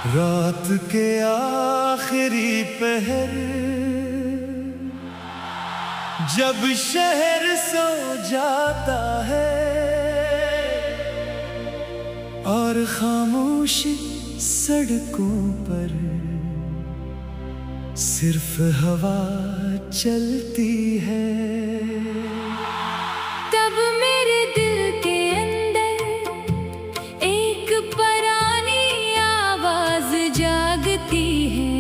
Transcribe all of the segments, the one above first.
रात के आखिरी पहर जब शहर सो जाता है और खामोशी सड़कों पर सिर्फ हवा चलती है, तब मेरे दिल के अंदर एक पुरानी आवाज जागती है।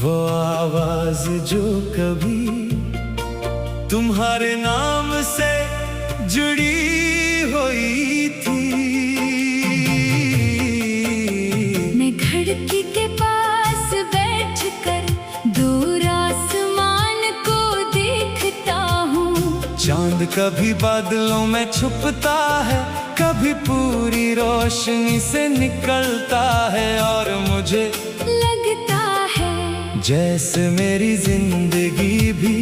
वो आवाज जो कभी तुम्हारे नाम से जुड़ी हुई थी। मैं खिड़की के पास बैठकर दूर आसमान को देखता हूँ। चांद कभी बादलों में छुपता है, कभी पूरी रोशनी से निकलता है और मुझे लगता है जैसे मेरी जिंदगी भी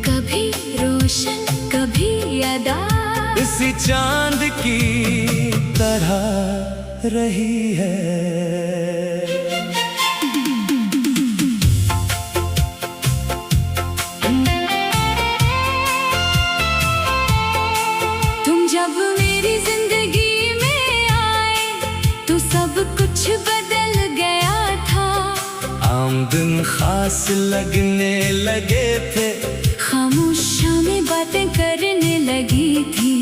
कभी रोशन कभी अदा इसी चांद की तरह रही है। तुम जब मेरी जिंदगी में आए तो सब कुछ बदल गया था। आम दिन खास लगने लगे थे, खामोशियों में बातें करने लगी थी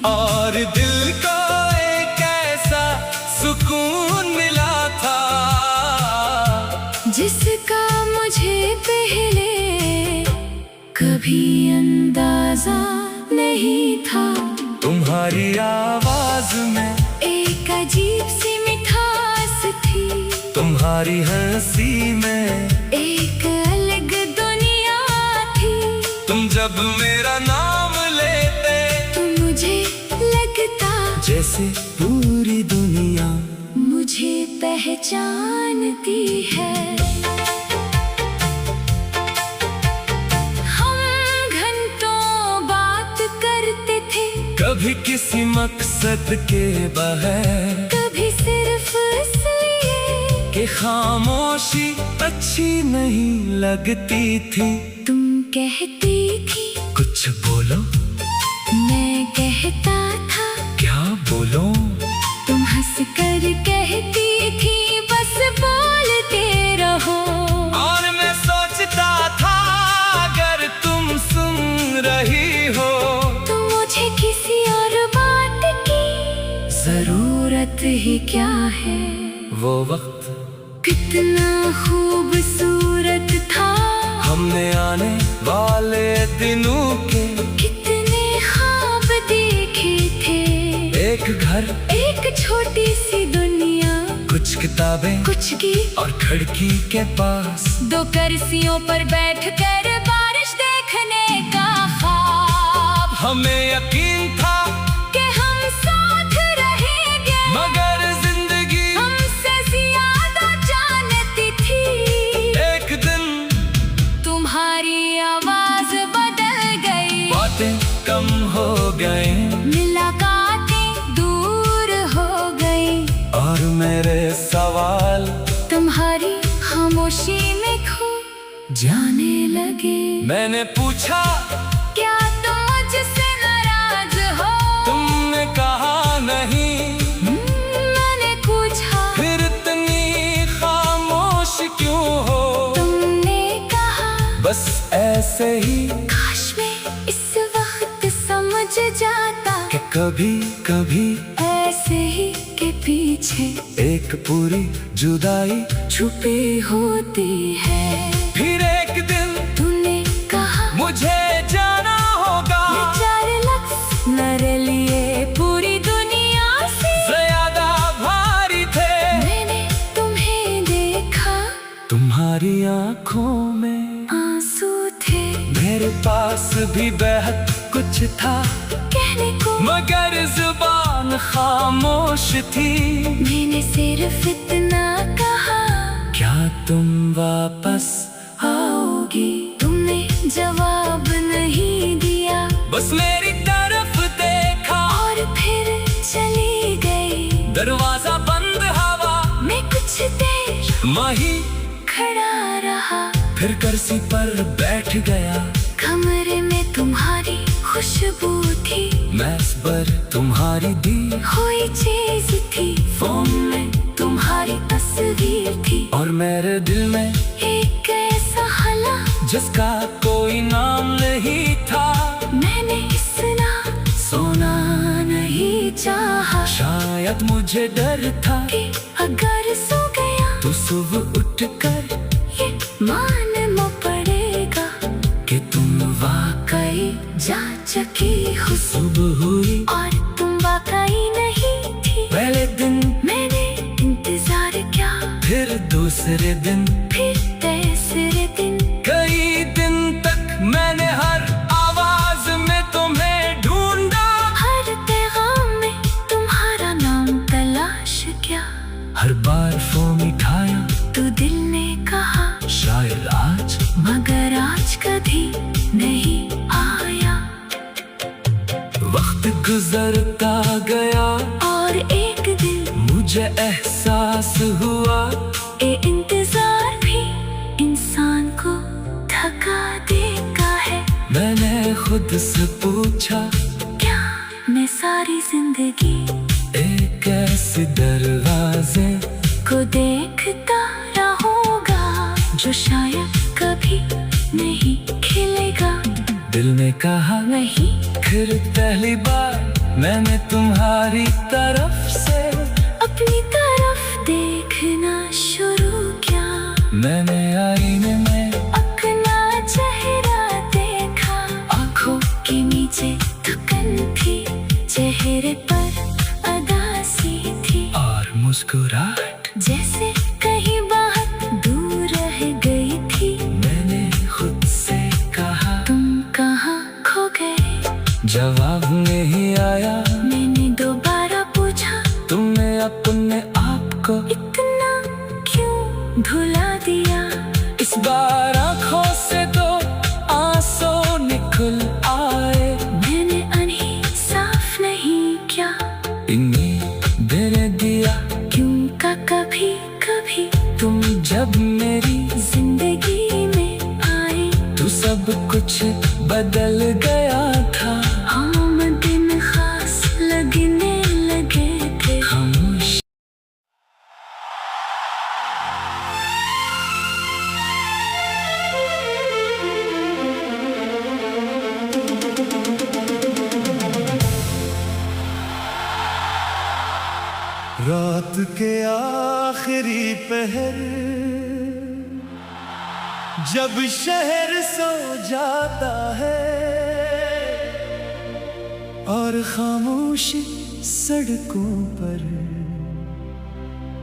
और दिल को एक ऐसा सुकून मिला था जिसका मुझे पहले कभी अंदाजा नहीं था। तुम्हारी आवाज में एक अजीब सी मिठास थी, तुम्हारी हंसी में एक अलग दुनिया थी। तुम जब मेरा नाम लेते तो मुझे लगता जैसे पूरी दुनिया मुझे पहचानती है। हम घंटों बात करते थे, कभी किसी मकसद के बगैर, कभी सिर्फ इसलिए कि खामोशी अच्छी नहीं लगती थी। तुम कहती थी कुछ बोलो, मैं कहता था क्या बोलो। तुम हंस कर कहती थी बस बोलते रहो। और मैं सोचता था अगर तुम सुन रही हो तो मुझे किसी और बात की जरूरत ही क्या है। वो वक्त कितना खूबसूरत था, हमने आने वाले दिनों के कितने ख्वाब देखे थे। एक घर, एक छोटी सी दुनिया, कुछ किताबें, कुछ गीत और खिड़की के पास दो कुर्सियों पर बैठकर बारिश देखने का ख्वाब। हमें यकीन था कि हम साथ रहेंगे, मगर जिंदगी हमसे ज्यादा जानती थी। एक दिन तुम्हारी आवाज बदल गई, बातें कम हो गए मुलाकातें दूर हो गई, और मेरे सवाल तुम्हारी खामोशी में खो जाने लगे। मैंने पूछा क्या तुम मुझसे नाराज हो? तुमने कहा नहीं। मैंने पूछा फिर इतनी खामोश क्यों हो? तुमने कहा बस ऐसे ही काश मैं इस वक्त समझ जाता कि कभी कभी ऐसे ही के पीछे एक पूरी जुदाई छुपी होती है। फिर एक दिन तूने कहा मुझे जाना होगा, ये चार लफ्ज़ मेरे लिए पूरी दुनिया से ज्यादा भारी थे। मैंने तुम्हें देखा, तुम्हारी आंखों में आंसू थे, मेरे पास भी बेहद कुछ था कहने को मगर जुबान खामोश थी। मैंने सिर्फ इतना कहा क्या तुम वापस आओगी? तुमने जवाब नहीं दिया, बस मेरी तरफ देखा और फिर चली गई। दरवाजा बंद, हवा मैं माही खड़ा रहा, फिर कुर्सी पर बैठ गया। कमरे में तुम्हारी खुशबू थी, मैस पर तुम्हारी दी हुई चीज थी, फोन में तुम्हारी तस्वीर थी, और मेरे दिल में एक ऐसा हला जिसका कोई नाम नहीं था। मैंने सुना, सोना नहीं चाहा, शायद मुझे डर था कि अगर सो गया तो सुबह उठकर ये मालूम पड़ेगा कि तुम वाकई जा चुकी हो, सुबह हुई और तुम वाकई नहीं थी। पहले दिन मैंने इंतजार किया, फिर दूसरे दिन, फिर तीसरे दिन, कई दिन तक मैंने हर आवाज में तुम्हें ढूंढा। हर पैगाम में तुम्हारा नाम तलाश किया। हर बार फोन उठाया तो दिल ने कहा शायद आज, मगर आज कभी नहीं आया। वक्त गुजरता गया और एक दिन मुझे एहसास हुआ ये इंतजार भी इंसान को थका देता है। मैंने खुद से पूछा, क्या मैं सारी जिंदगी एक ऐसे दरवाजे को देखता रहूंगा जो शायद कभी नहीं खिलेगा? दिल ने कहा नहीं, फिर पहली बार मैंने तुम्हारी तरफ से अपनी तरफ देखना शुरू किया। मैंने आईने में अपना चेहरा देखा, आंखों के नीचे थकन थी, चेहरे पर अदासी थी, और मुस्कुराहट जैसे कहीं बात दूर रह गई थी। मैंने खुद से कहा तुम कहाँ खो गए? जवाब नहीं आया। मैंने दोबारा पूछा, तुमने अपने आप को इतना क्यों भुला दिया? इस बार आंखों से तो आंसू निकल आए। मैंने अनही साफ नहीं किया, इन्हीं देने दिया। क्यों का कभी कभी तुम जब मेरी जिंदगी में आए तो सब कुछ बदल गया था। हम दिन खास लगने लगे थे। खामोश रात के आखिरी पहर जब शहर सो जाता है और खामोशी सड़कों पर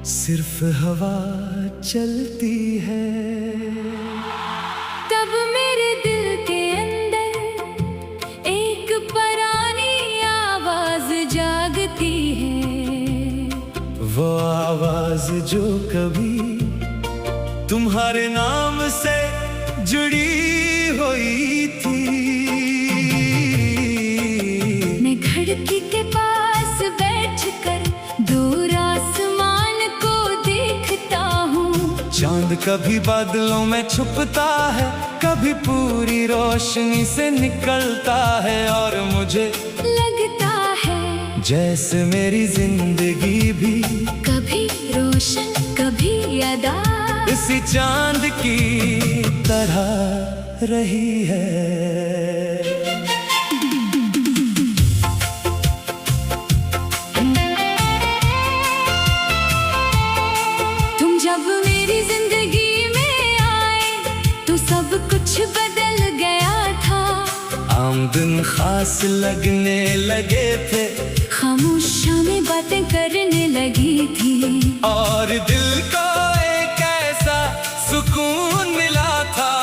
सिर्फ हवा चलती है। तब मेरे दिल के अंदर एक पुरानी आवाज जागती है, वो आवाज जो कभी तुम्हारे नाम से जुड़ी हुई थी। मैं खिड़की के पास बैठकर दूर आसमान को देखता हूँ। चांद कभी बादलों में छुपता है, कभी पूरी रोशनी से निकलता है, और मुझे लगता है जैसे मेरी जिंदगी भी कभी रोशन कभी अदा इसी चांद की तरह रही है। तुम जब मेरी जिंदगी में आए तो सब कुछ बदल गया था। आम दिन खास लगने लगे थे, खामोशियों में बातें करने लगी थी, और दिल को एक ऐसा सुकून मिला था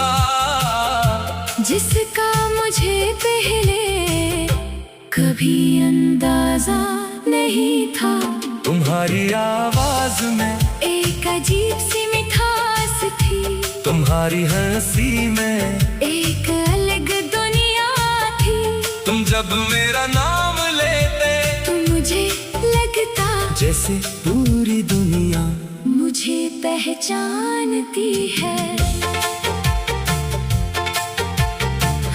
जिसका मुझे पहले कभी अंदाजा नहीं था। तुम्हारी आवाज में एक अजीब सी मिठास थी, तुम्हारी हंसी में एक अलग दुनिया थी। तुम जब मेरा नाम लेते तो मुझे लगता जैसे पूरी दुनिया मुझ मुझे पहचानती है।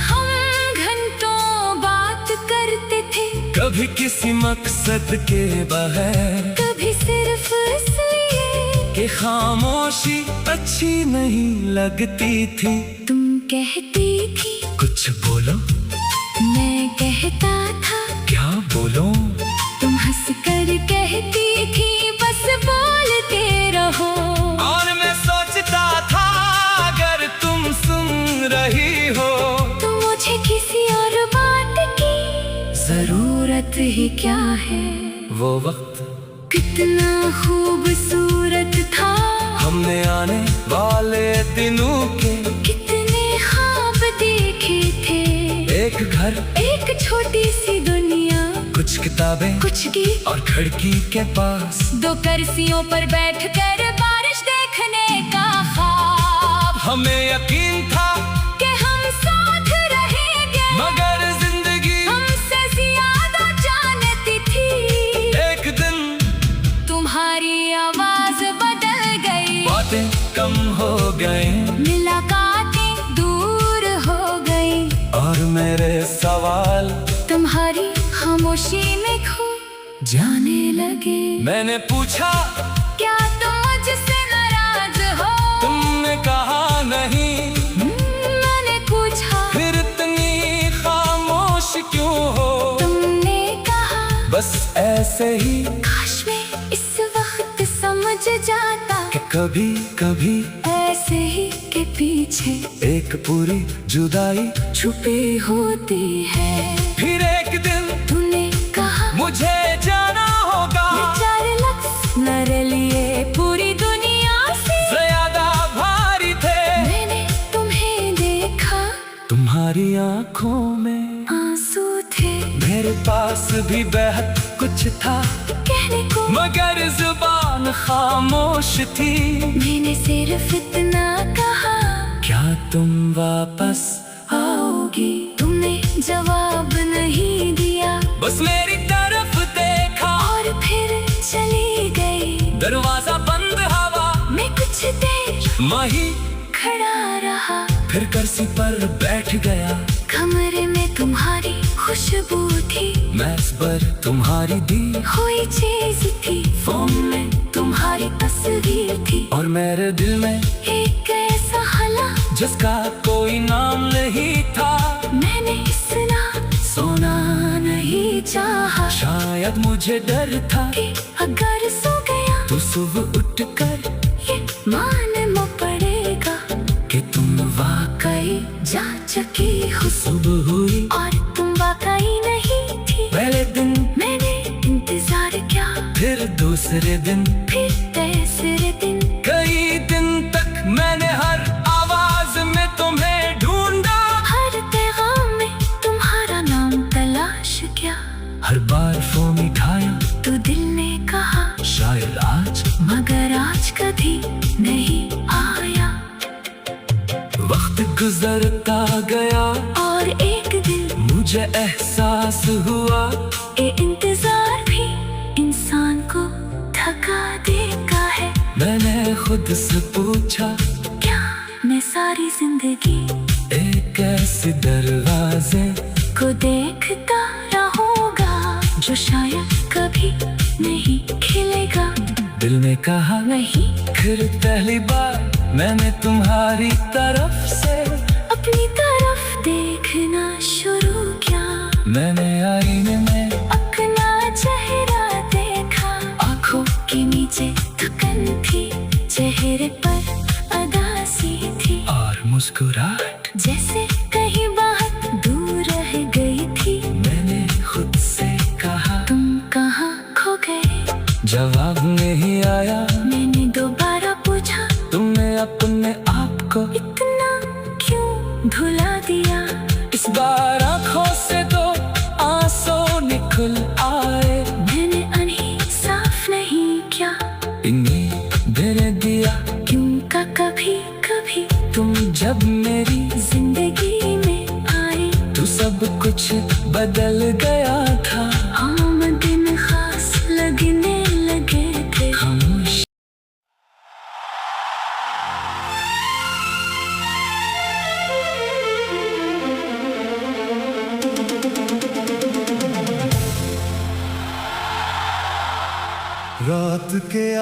हम घंटों बात करते थे, कभी किसी मकसद के बगैर, कभी सिर्फ इसलिए कि खामोशी अच्छी नहीं लगती थी। तुम कहती थी कुछ बोलो, मैं कहता था क्या बोलो। तुम हंस कर कहती थी बस बोलते रहो। और मैं सोचता था अगर तुम सुन रही हो तो मुझे किसी और बात की जरूरत ही क्या है। वो वक्त कितना खूबसूरत था, हमने आने वाले दिनों के कितने ख्वाब देखे थे। एक घर, एक छोटी सी दुनिया, कुछ किताबें, कुछ गीत और खिड़की के पास दो कुर्सियों पर बैठकर बारिश देखने का ख्वाब। हमें यकीन था कि हम साथ रहेंगे, मगर जिंदगी हमसे ज्यादा जानती थी। एक दिन तुम्हारी आवाज बदल गई, बातें कम हो गए, मुलाकातें दूर हो गई, और मेरे सवाल तुम्हारी खामोशी में खो जाने लगे। मैंने पूछा क्या तुम मुझसे नाराज हो? तुमने कहा नहीं। मैंने पूछा फिर इतनी खामोश क्यों हो? तुमने कहा बस ऐसे ही काश मैं इस वक्त समझ जाता कि कभी कभी ऐसे ही के पीछे एक पूरी जुदाई छुपी होती है। फिर एक दिन तूने कहा मुझे जाना होगा, ये 4 लफ्ज़ मेरे लिए पूरी दुनिया से ज्यादा भारी थे। मैंने तुम्हें देखा, तुम्हारी आंखों में आंसू थे, मेरे पास भी बेहद कुछ था, कहने को मगर जुबान खामोश थी। मैंने सिर्फ इतना कहा क्या तुम वापस आओगी? तुमने जवाब नहीं दिया, बस मेरी तरफ देखा और फिर चली गई। दरवाजा बंद, हवा मैं कुछ देर माही खड़ा रहा, फिर कुर्सी पर बैठ गया। कमरे में तुम्हारी खुशबू थी, मेज पर तुम्हारी दी कोई चीज थी, फोन में तुम्हारी तस्वीर थी, और मेरे दिल में एक ऐसा हला जिसका कोई नाम नहीं था। मैंने इतना सोना नहीं चाहा, शायद मुझे डर था कि अगर सो गया तो सुबह उठकर ये मालूम पड़ेगा कि तुम वाकई जा चुकी हो। सुबह हुई और तुम वाकई नहीं थी। पहले दिन, मैंने इंतजार किया, फिर दूसरे दिन, फिर तीसरे दिन, कई दिन तक मैंने हर आवाज में तुम्हें ढूंढा, हर पैगाम में तुम्हारा नाम तलाश किया। हर बार फोन उठाया तो दिल ने कहा शायद आज, मगर आज कभी नहीं आया। वक्त गुजरता गया और एक दिन मुझे एहसास हुआ ये इंतजार भी इंसान को थका देता है। मैंने खुद से पूछा क्या मैं सारी जिंदगी एक ऐसे दरवाजे को देखता रहूंगा जो शायद कभी नहीं खिलेगा? दिल ने कहा नहीं, फिर पहली बार मैंने तुम्हारी तरफ से अपनी तरफ देखना शुरू किया। मैंने आईने में अपना चेहरा देखा, आंखों के नीचे थकन थी, चेहरे पर अदासी थी, और मुस्कुराहट जैसे कहीं बात दूर रह गई थी। मैंने खुद से कहा तुम कहाँ खो गए? जवाब नहीं आया। मैंने दोबारा पूछा तुमने अपने आप को इतना क्यों भुला दिया? इस बार आंखों से तो आंसू निकल आए। मैंने अनही साफ नहीं किया, इन्हीं दे दिया क्यों का कभी कभी तुम जब मेरी जिंदगी में आए तो सब कुछ बदल गया था। आम दिन खास लगने लगे थे। खामोश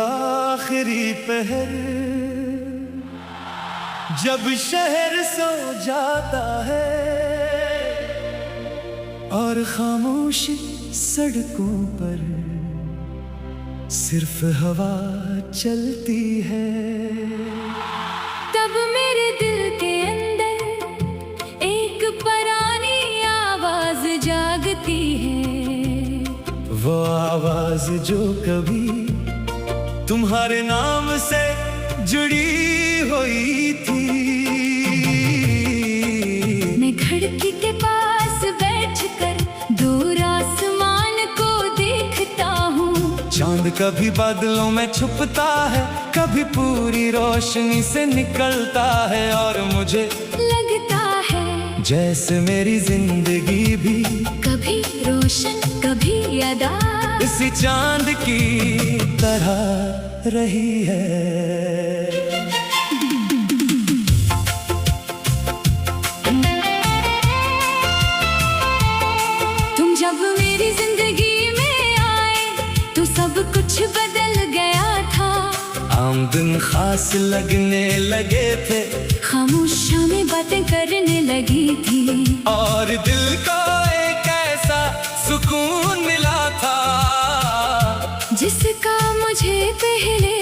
आखिरी पहर, जब शहर सो जाता है और खामोशी सड़कों पर सिर्फ हवा चलती है, तब मेरे दिल के अंदर एक पुरानी आवाज जागती है। वो आवाज जो कभी तुम्हारे नाम से जुड़ी हुई थी। मैं खिड़की के पास बैठकर दूर आसमान को देखता हूँ। चांद कभी बादलों में छुपता है, कभी पूरी रोशनी से निकलता है, और मुझे लगता है जैसे मेरी जिंदगी भी कभी रोशन कभी अदा इसी चांद की तरह रही है। तुम जब मेरी जिंदगी में आए तो सब कुछ बदल गया था। आम दिन खास लगने लगे थे, खामोशियों में बातें करने लगी थी, और दिल को एक ऐसा सुकून मिला था जिसका मुझे पहले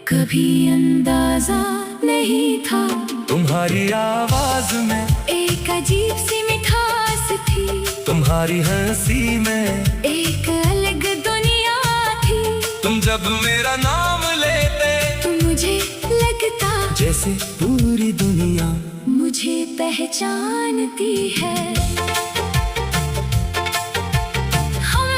कभी अंदाजा नहीं था। तुम्हारी आवाज में एक अजीब सी मिठास थी, तुम्हारी हंसी में एक अलग दुनिया थी। तुम जब मेरा नाम लेते तो मुझे लगता जैसे पूरी दुनिया मुझे पहचानती है। हम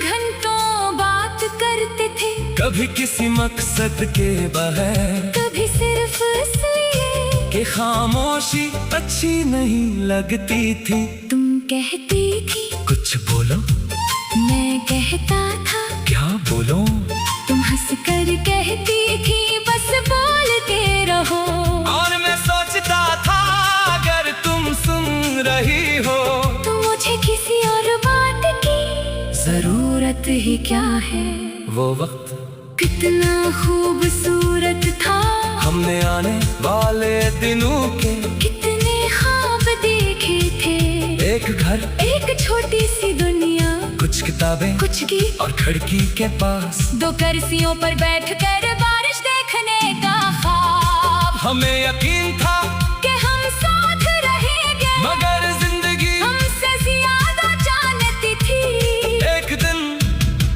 घंटों बात करते थे, कभी किसी मकसद के बगैर, कभी सिर्फ इसलिए कि खामोशी अच्छी नहीं लगती थी। तुम कहती थी कुछ बोलो, मैं कहता था क्या बोलो, तुम हंस कर कहती थी बस बोलते रहो। और मैं सोचता था अगर तुम सुन रही हो तो मुझे किसी और बात की जरूरत ही क्या है। वो वक्त कितना खूबसूरत था, हमने आने वाले दिनों के कितने ख्वाब देखे थे। एक घर, एक छोटी सी दुनिया, कुछ किताबें, कुछ गीत और खिड़की के पास दो कुर्सियों पर बैठकर बारिश देखने का ख्वाब। हमें यकीन था कि हम साथ रहेंगे, मगर जिंदगी हमसे ज्यादा जानती थी। एक दिन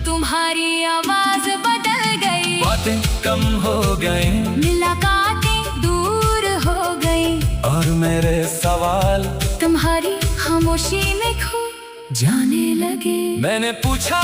तुम्हारी आवाज बदल गई, बातें कम हो गए, मुलाकातें दूर हो गई, और मेरे सवाल तुम्हारी खामोशी में खो जाने लगे। मैंने पूछा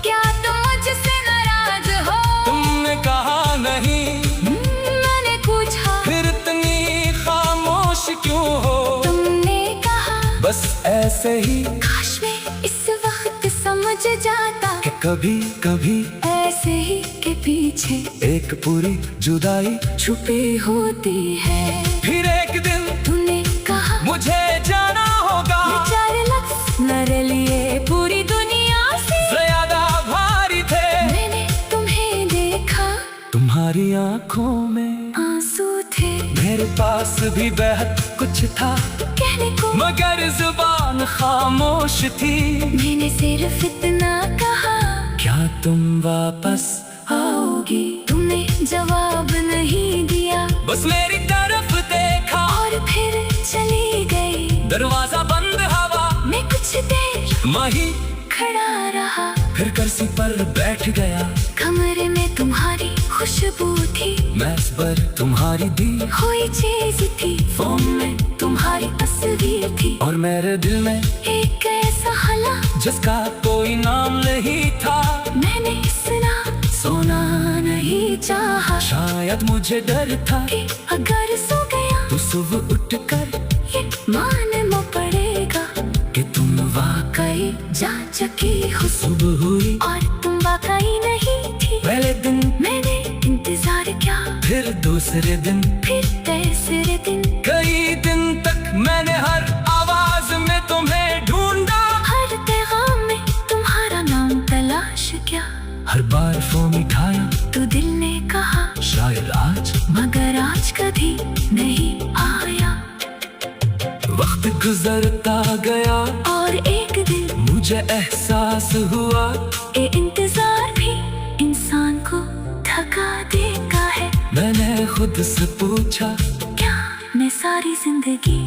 क्या तुम मुझसे नाराज हो? तुमने कहा नहीं, मैंने पूछा फिर इतनी खामोश क्यों हो? तुमने कहा बस ऐसे ही काश मैं इस वक्त समझ जाता कि कभी कभी ऐसे ही के पीछे एक पूरी जुदाई छुपी होती है। फिर एक दिन तूने कहा मुझे जाना होगा, ये चार लफ्ज मेरे लिए पूरी दुनिया से ज्यादा भारी थे। मैंने तुम्हें देखा, तुम्हारी आंखों में आंसू थे, मेरे पास भी बेहद कुछ था, कहने को मगर जुबान खामोश थी। मैंने सिर्फ इतना कहा क्या तुम वापस आओगी? तुमने जवाब नहीं दिया, बस मेरी तरफ देखा, और फिर चली गई। दरवाजा बंद, हवा मैं कुछ देर माही खड़ा रहा, फिर कुर्सी पर बैठ गया। कमरे में तुम्हारी खुशबू थी, मेज पर तुम्हारी दी कोई चीज थी, फोन में तुम्हारी तस्वीर थी, और मेरे दिल में एक ऐसा हला जिसका कोई नाम नहीं था। मैंने सुना सोना नहीं चाहा, शायद मुझे डर था कि अगर सो गया तो सुबह उठकर ये मानना पड़ेगा कि तुम वाकई जा चुकी हो। सुबह हुई और तुम वाकई नहीं थी। पहले दिन मैंने इंतजार किया, फिर दूसरे दिन, फिर तीसरे दिन, कई दिन तक मैंने हर आवाज में तुम्हें ढूंढा, हर पैगाम में तुम्हारा नाम तलाश किया। हर बार फोन उठाया तो कभी नहीं आया। वक्त गुजरता गया और एक दिन मुझे एहसास हुआ, ये इंतजार भी इंसान को थका देता है। मैंने खुद से पूछा, क्या मैं सारी जिंदगी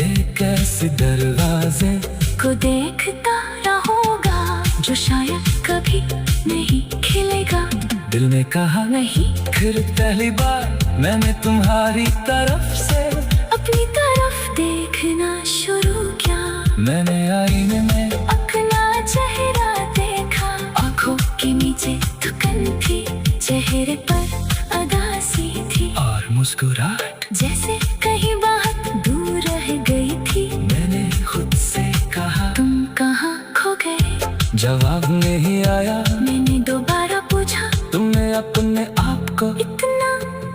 एक ऐसे दरवाजे को देखता रहूंगा जो शायद कभी नहीं खिलेगा। दिल ने कहा नहीं, फिर पहली बार मैंने तुम्हारी तरफ से अपनी तरफ देखना शुरू किया। मैंने आईने में अपना चेहरा देखा, आंखों के नीचे थकन थी, चेहरे पर अदासी थी और मुस्कुराहट जैसे कहीं बहुत दूर रह गई थी। मैंने खुद से कहा, तुम कहाँ खो गए? जवाब नहीं आया। मैंने दोबारा पूछा, तुमने अपने आप को इतना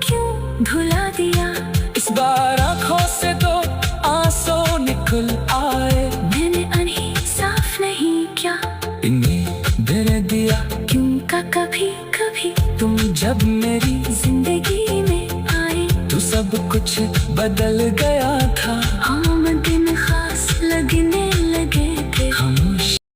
क्यों भुला दिया? इस बार आंखों से तो आंसू निकल आए। मैंने अनही साफ नहीं क्या इन्हीं दे दिया, क्यों का कभी कभी तुम जब मेरी जिंदगी में आए तो सब कुछ बदल गया था। आमद